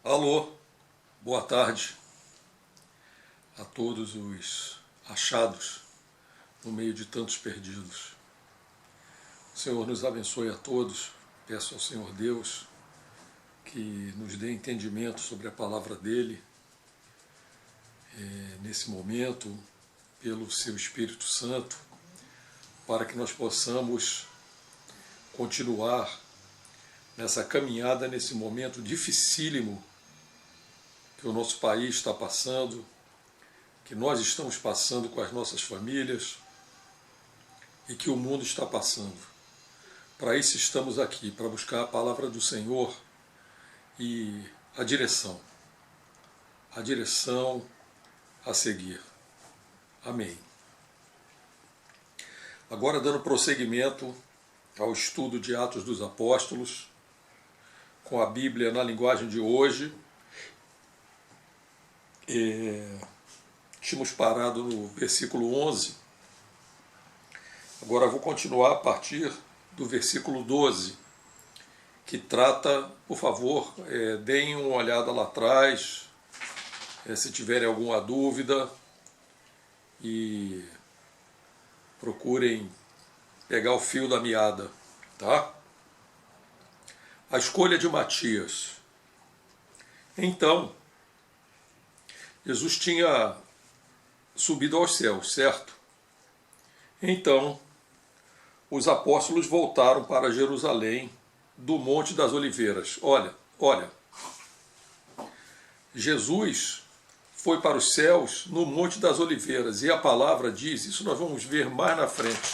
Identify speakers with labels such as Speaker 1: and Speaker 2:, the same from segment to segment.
Speaker 1: Alô, boa tarde a todos os achados no meio de tantos perdidos. O Senhor nos abençoe a todos. Peço ao Senhor Deus que nos dê entendimento sobre a palavra dEle nesse momento, pelo seu Espírito Santo, para que nós possamos continuar nessa caminhada, nesse momento dificílimo que o nosso país está passando, que nós estamos passando com as nossas famílias e que o mundo está passando. Para isso estamos aqui, para buscar a palavra do Senhor e a direção a seguir. Amém. Agora, dando prosseguimento ao estudo de Atos dos Apóstolos, com a Bíblia na linguagem de hoje, tínhamos parado no versículo 11, agora vou continuar a partir do versículo 12, que trata, por favor, deem uma olhada lá atrás, se tiverem alguma dúvida, e procurem pegar o fio da meada, tá? A escolha de Matias. Então, Jesus tinha subido aos céus, certo? Então, os apóstolos voltaram para Jerusalém do Monte das Oliveiras. Olha, Jesus foi para os céus no Monte das Oliveiras, e a palavra diz, isso nós vamos ver mais na frente,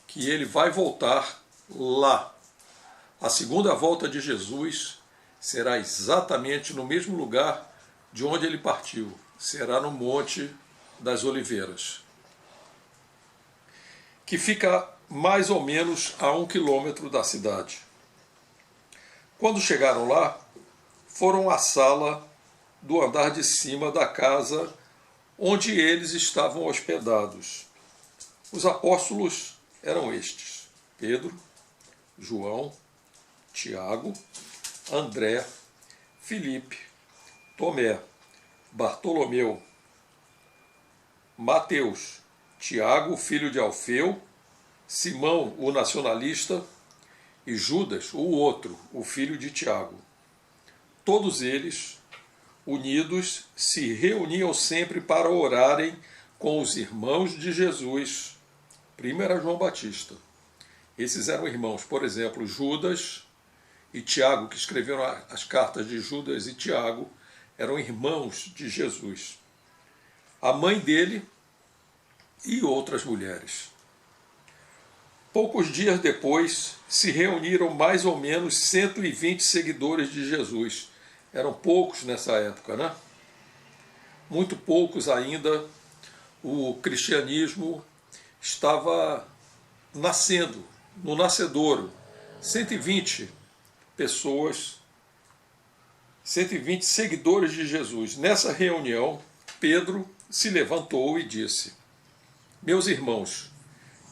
Speaker 1: que ele vai voltar lá. A segunda volta de Jesus será exatamente no mesmo lugar de onde ele partiu, será no Monte das Oliveiras, que fica mais ou menos a 1 quilômetro da cidade. Quando chegaram lá, foram à sala do andar de cima da casa onde eles estavam hospedados. Os apóstolos eram estes: Pedro, João, Tiago, André, Filipe, Tomé, Bartolomeu, Mateus, Tiago, filho de Alfeu, Simão, o nacionalista, e Judas, o outro, o filho de Tiago. Todos eles, unidos, se reuniam sempre para orarem com os irmãos de Jesus. Primo era João Batista. Esses eram irmãos, por exemplo, Judas e Tiago, que escreveram as cartas de Judas e Tiago, eram irmãos de Jesus. A mãe dele e outras mulheres. Poucos dias depois, se reuniram mais ou menos 120 seguidores de Jesus. Eram poucos nessa época, né? Muito poucos ainda. O cristianismo estava nascendo, no nascedouro. 120 pessoas, 120 seguidores de Jesus. Nessa reunião, Pedro se levantou e disse: meus irmãos,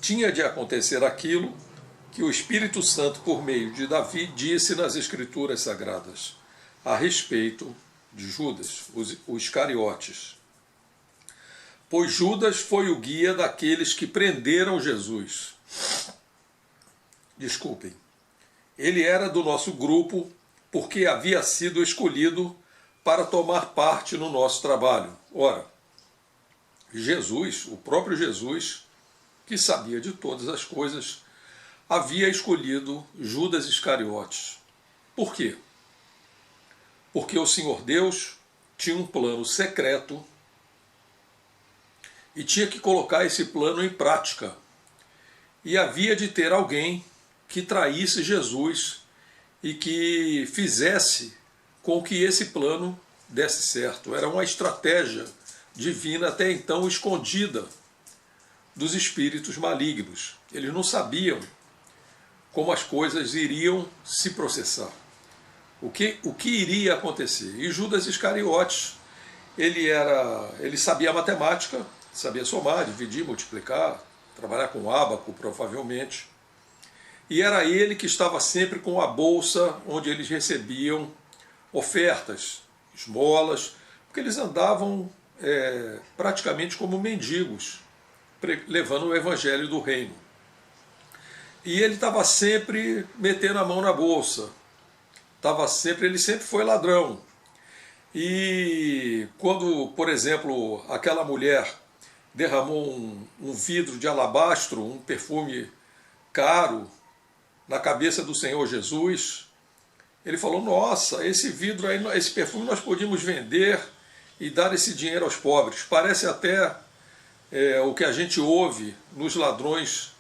Speaker 1: tinha de acontecer aquilo que o Espírito Santo, por meio de Davi, disse nas Escrituras Sagradas a respeito de Judas, o Iscariotes. Pois Judas foi o guia daqueles que prenderam Jesus. Desculpem. Ele era do nosso grupo porque havia sido escolhido para tomar parte no nosso trabalho. Ora, Jesus, o próprio Jesus, que sabia de todas as coisas, havia escolhido Judas Iscariotes. Por quê? Porque o Senhor Deus tinha um plano secreto e tinha que colocar esse plano em prática. E havia de ter alguém que traísse Jesus e que fizesse com que esse plano desse certo. Era uma estratégia divina até então escondida dos espíritos malignos. Eles não sabiam como as coisas iriam se processar, o que iria acontecer. E Judas Iscariotes, ele sabia matemática, sabia somar, dividir, multiplicar, trabalhar com ábaco, provavelmente. E era ele que estava sempre com a bolsa onde eles recebiam ofertas, esmolas, porque eles andavam praticamente como mendigos, levando o evangelho do reino. E ele estava sempre metendo a mão na bolsa, ele sempre foi ladrão. E quando, por exemplo, aquela mulher derramou um vidro de alabastro, um perfume caro, na cabeça do Senhor Jesus, ele falou: nossa, esse vidro aí, esse perfume nós podíamos vender e dar esse dinheiro aos pobres. Parece até o que a gente ouve nos ladrões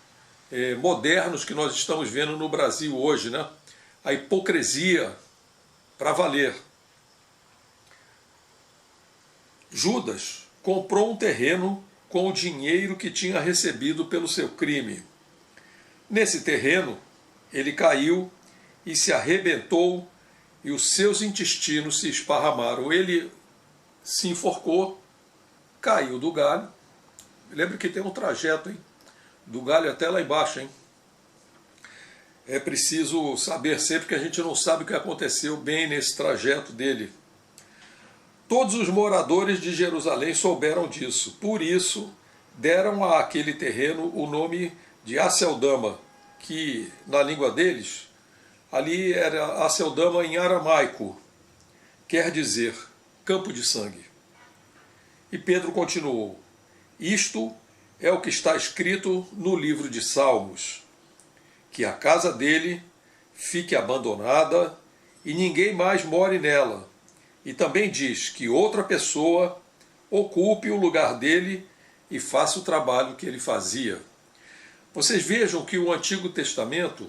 Speaker 1: modernos que nós estamos vendo no Brasil hoje, né? A hipocrisia para valer. Judas comprou um terreno com o dinheiro que tinha recebido pelo seu crime. Nesse terreno, ele caiu e se arrebentou e os seus intestinos se esparramaram. Ele se enforcou, caiu do galho. Lembre que tem um trajeto, hein? Do galho até lá embaixo, hein? É preciso saber sempre que a gente não sabe o que aconteceu bem nesse trajeto dele. Todos os moradores de Jerusalém souberam disso. Por isso, deram àquele terreno o nome de Aceldama, que na língua deles, ali era Aceldama em aramaico, quer dizer campo de sangue. E Pedro continuou: isto é o que está escrito no livro de Salmos, que a casa dele fique abandonada e ninguém mais more nela. E também diz que outra pessoa ocupe o lugar dele e faça o trabalho que ele fazia. Vocês vejam que o Antigo Testamento,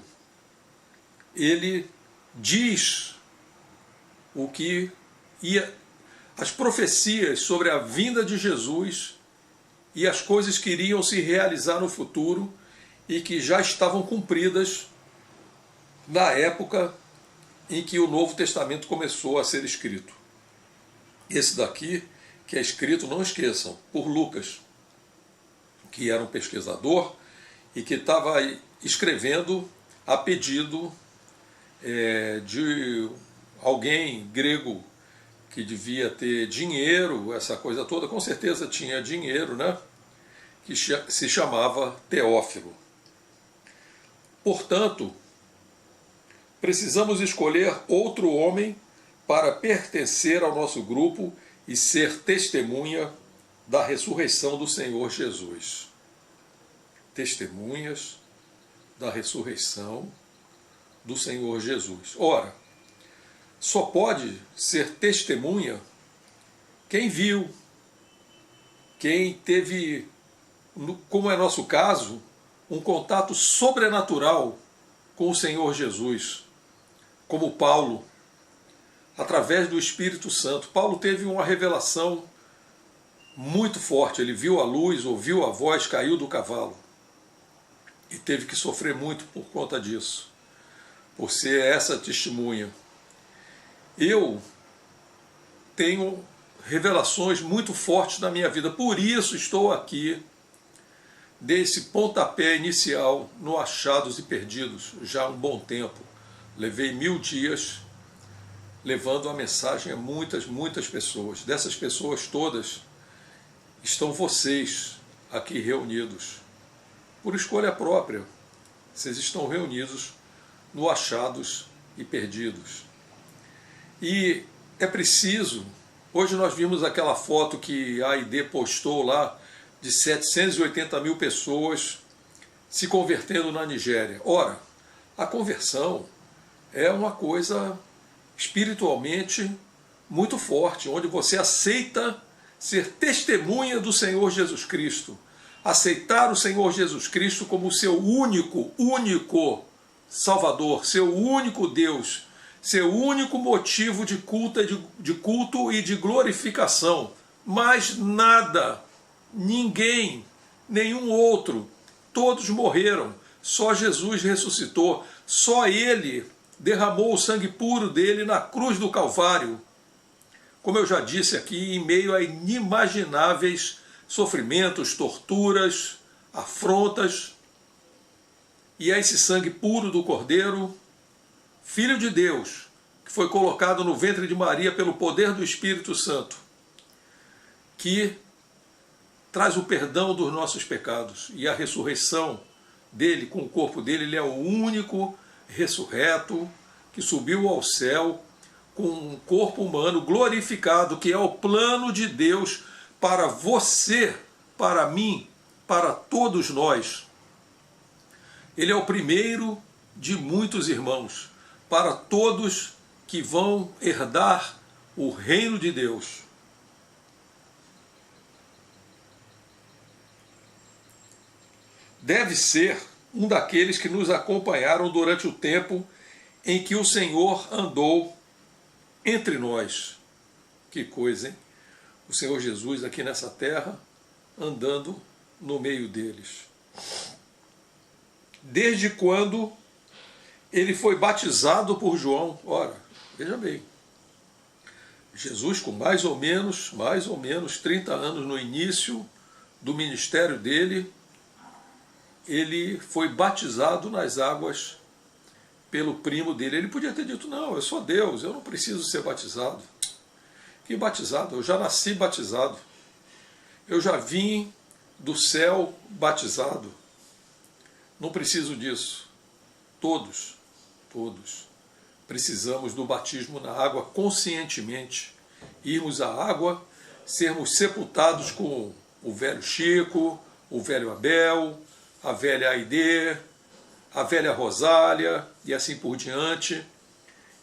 Speaker 1: ele diz o que ia, as profecias sobre a vinda de Jesus e as coisas que iriam se realizar no futuro e que já estavam cumpridas na época em que o Novo Testamento começou a ser escrito. Esse daqui, que é escrito, não esqueçam, por Lucas, que era um pesquisador e que estava escrevendo a pedido de alguém grego que devia ter dinheiro, essa coisa toda, com certeza tinha dinheiro, né? Que se chamava Teófilo. Portanto, precisamos escolher outro homem para pertencer ao nosso grupo e ser testemunha da ressurreição do Senhor Jesus. Testemunhas da ressurreição do Senhor Jesus. Ora, só pode ser testemunha quem viu, quem teve, como é nosso caso, um contato sobrenatural com o Senhor Jesus, como Paulo, através do Espírito Santo. Paulo teve uma revelação muito forte. Ele viu a luz, ouviu a voz, caiu do cavalo. E teve que sofrer muito por conta disso, por ser essa testemunha. Eu tenho revelações muito fortes na minha vida, por isso estou aqui, desse pontapé inicial no Achados e Perdidos, já há um bom tempo. Levei 1000 dias levando a mensagem a muitas pessoas. Dessas pessoas todas estão vocês aqui reunidos. Por escolha própria, vocês estão reunidos no Achados e Perdidos. E é preciso, hoje nós vimos aquela foto que a AID postou lá, de 780 mil pessoas se convertendo na Nigéria. Ora, a conversão é uma coisa espiritualmente muito forte, onde você aceita ser testemunha do Senhor Jesus Cristo, aceitar o Senhor Jesus Cristo como seu único Salvador, seu único Deus, seu único motivo de culto e de glorificação. Mas nada, ninguém, nenhum outro, todos morreram, só Jesus ressuscitou, só Ele derramou o sangue puro dele na cruz do Calvário, como eu já disse aqui, em meio a inimagináveis sofrimentos, torturas, afrontas, e é esse sangue puro do Cordeiro, Filho de Deus, que foi colocado no ventre de Maria pelo poder do Espírito Santo, que traz o perdão dos nossos pecados e a ressurreição dele, com o corpo dele. Ele é o único ressurreto que subiu ao céu com um corpo humano glorificado, que é o plano de Deus para você, para mim, para todos nós. Ele é o primeiro de muitos irmãos, para todos que vão herdar o reino de Deus. Deve ser um daqueles que nos acompanharam durante o tempo em que o Senhor andou entre nós. Que coisa, hein? O Senhor Jesus aqui nessa terra, andando no meio deles. Desde quando ele foi batizado por João. Ora, veja bem, Jesus com mais ou menos 30 anos no início do ministério dele, ele foi batizado nas águas pelo primo dele. Ele podia ter dito, não, eu sou Deus, eu não preciso ser batizado. Que batizado? Eu já nasci batizado. Eu já vim do céu batizado. Não preciso disso. Todos precisamos do batismo na água conscientemente. Irmos à água, sermos sepultados com o velho Chico, o velho Abel, a velha Aide, a velha Rosália e assim por diante,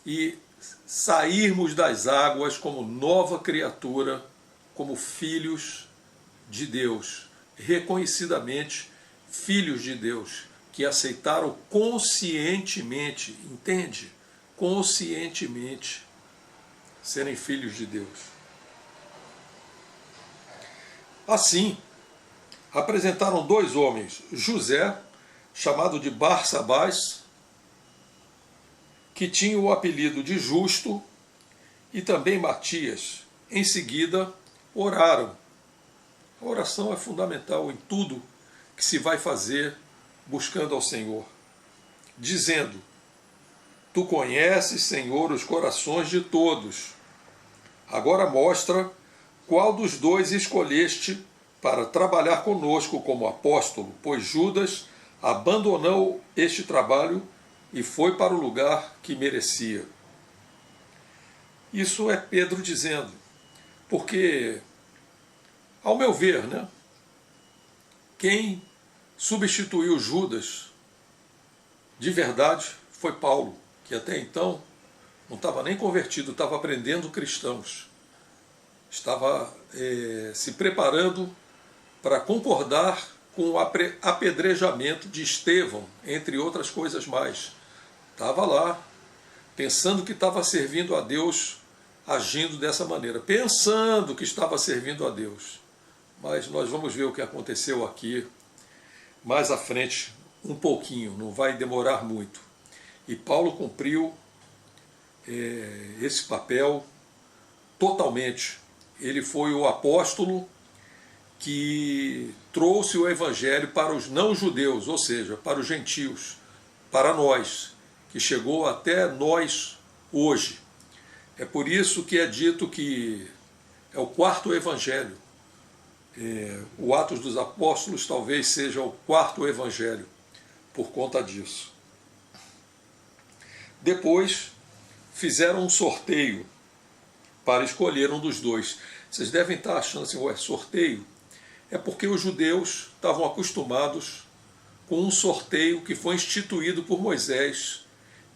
Speaker 1: e sairmos das águas como nova criatura, como filhos de Deus, reconhecidamente filhos de Deus, que aceitaram conscientemente, entende? Conscientemente serem filhos de Deus. Assim, apresentaram dois homens, José, chamado de Barsabás, que tinha o apelido de Justo, e também Matias. Em seguida, oraram. A oração é fundamental em tudo que se vai fazer buscando ao Senhor, dizendo: Tu conheces, Senhor, os corações de todos. Agora mostra qual dos dois escolheste para trabalhar conosco como apóstolo, pois Judas abandonou este trabalho e foi para o lugar que merecia. Isso é Pedro dizendo, porque, ao meu ver, quem substituiu Judas de verdade foi Paulo, que até então não estava nem convertido, estava aprendendo cristãos, estava se preparando para concordar com o apedrejamento de Estevão, entre outras coisas mais. Estava lá, pensando que estava servindo a Deus, agindo dessa maneira, pensando que estava servindo a Deus. Mas nós vamos ver o que aconteceu aqui mais à frente, um pouquinho, não vai demorar muito. E Paulo cumpriu esse papel totalmente. Ele foi o apóstolo que trouxe o evangelho para os não-judeus, ou seja, para os gentios, para nós, que chegou até nós hoje. É por isso que é dito que é o quarto evangelho. O Atos dos Apóstolos talvez seja o quarto evangelho, por conta disso. Depois fizeram um sorteio para escolher um dos dois. Vocês devem estar achando assim, sorteio? É porque os judeus estavam acostumados com um sorteio que foi instituído por Moisés,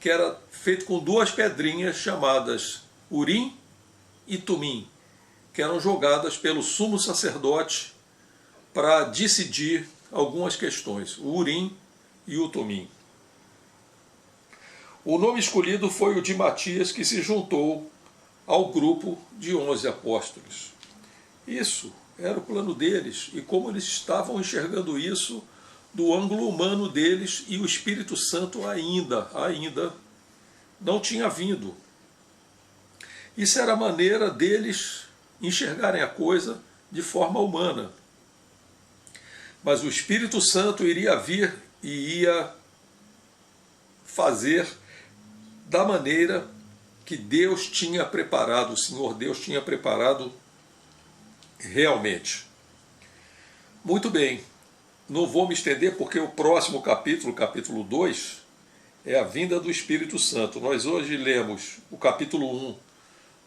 Speaker 1: que era feito com duas pedrinhas chamadas Urim e Tumim, que eram jogadas pelo sumo sacerdote para decidir algumas questões, o Urim e o Tumim. O nome escolhido foi o de Matias, que se juntou ao grupo de 11 apóstolos. Isso era o plano deles, e como eles estavam enxergando isso do ângulo humano deles, e o Espírito Santo ainda não tinha vindo. Isso era a maneira deles enxergarem a coisa de forma humana. Mas o Espírito Santo iria vir e ia fazer da maneira que Deus tinha preparado, o Senhor Deus tinha preparado realmente. Muito bem, não vou me estender porque o próximo capítulo, capítulo 2, é a vinda do Espírito Santo. Nós hoje lemos o capítulo 1,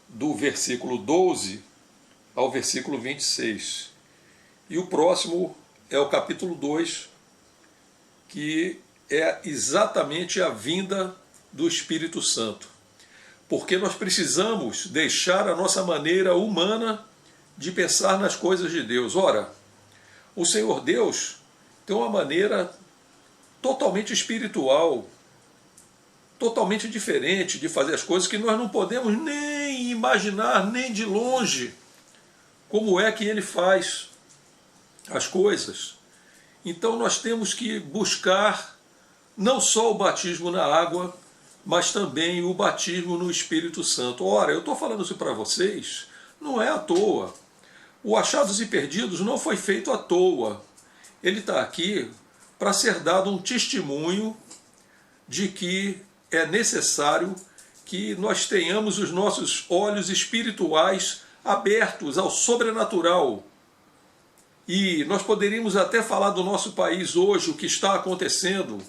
Speaker 1: do versículo 12 ao versículo 26. E o próximo é o capítulo 2, que é exatamente a vinda do Espírito Santo. Porque nós precisamos deixar a nossa maneira humana de pensar nas coisas de Deus. Ora, o Senhor Deus tem uma maneira totalmente espiritual, totalmente diferente de fazer as coisas, que nós não podemos nem imaginar, nem de longe, como é que Ele faz as coisas. Então nós temos que buscar não só o batismo na água, mas também o batismo no Espírito Santo. Ora, eu estou falando isso para vocês, não é à toa. O Achados e Perdidos não foi feito à toa. Ele está aqui para ser dado um testemunho de que é necessário que nós tenhamos os nossos olhos espirituais abertos ao sobrenatural. E nós poderíamos até falar do nosso país hoje, o que está acontecendo,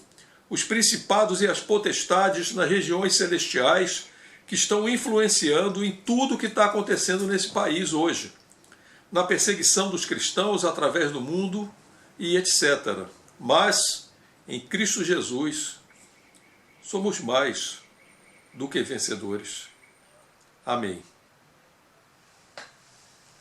Speaker 1: os principados e as potestades nas regiões celestiais que estão influenciando em tudo o que está acontecendo nesse país hoje, na perseguição dos cristãos através do mundo e etc. Mas, em Cristo Jesus, somos mais do que vencedores. Amém.